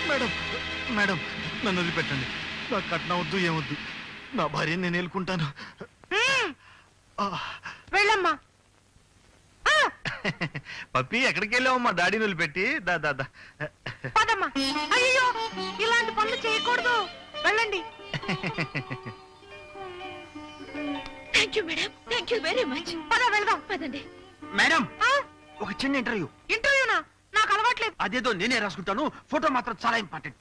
Madam madam నన్ను వదిలిపెట్టండి. నా కట్నం వద్దు ఏమొద్దు. నా భార్యని నేను ఏలుకుంటాను. వెళ్ళమ్మా. పప్పి ఎక్కడికి వెళ్ళావమ్మా? డాడీని వదిలిపెట్టి దాదా పదమ్మా. అయ్యో ఇలాంటి పనులు చేయకూడదు. వెళ్ళండి. Thank you madam, thank you very much. పద వెళ్దాం. పదండి. మేడం ఒక చిన్న ఇంటర్వ్యూ. ఇంటర్వ్యూనా? నాకు అలవాట్లేదు. అదేదో నేనే రాసుకుంటాను. ఫోటో మాత్రం చాలా ఇంపార్టెంట్.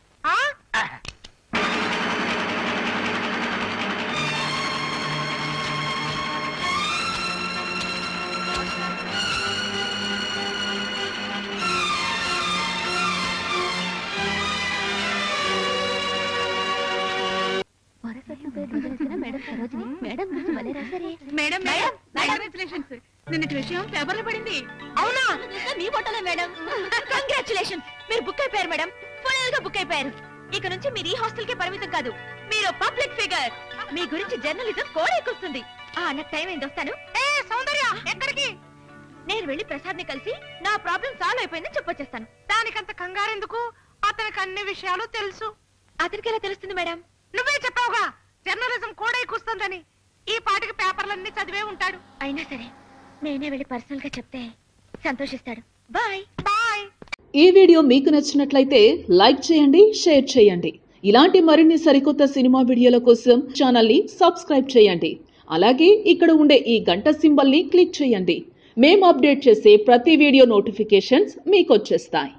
Madam congratulations. నిన్నటి విషయం పేపర్లో పడింది. అవునా? మీ ఫోటోలే మేడం. కంగ్రాచులేషన్, మీరు బుక్ అయిపోయారు మేడం. ఫుల్ గా బుక్ అయిపోయారు. ఇక నుంచి మీరు ఈ హాస్టల్ కే పరిమితం కాదు. మీరు పబ్లిక్ ఫిగర్. మీ గురించి జర్నలిజం కోడెక్కుస్తుంది. నాకు టైం అయింది, వస్తాను. సౌందర్య ఎక్కడికి? నేను వెళ్ళి ప్రసాద్ ని కలిసి నా ప్రాబ్లం సాల్వ్ అయిపోయిందని చెప్పొచ్చేస్తాను. దానికంత కంగారెందుకు? అతనికి అన్ని విషయాలు తెలుసు. అతనికి ఎలా తెలుస్తుంది మేడం? నువ్వే చెప్పావుగా జర్నలిజం కోడెక్కుస్తుందని. ఈ పాటికి పేపర్లన్నీ చదివే ఉంటాడు. అయినా సరే నేనే వెళ్ళి పర్సనల్ గా చెప్తే సంతోషిస్తాడు. Bye bye. ఈ వీడియో మీకు నచ్చినట్లయితే లైక్ చేయండి, షేర్ చేయండి. ఇలాంటి మరిన్ని సరికొత్త సినిమా వీడియోల కోసం ఛానల్ ని సబ్స్క్రైబ్ చేయండి. అలాగే ఇక్కడ ఉండే ఈ గంట సింబల్ ని క్లిక్ చేయండి. మేము అప్డేట్ చేసే ప్రతి వీడియో నోటిఫికేషన్స్ మీకు వచ్చేస్తాయి.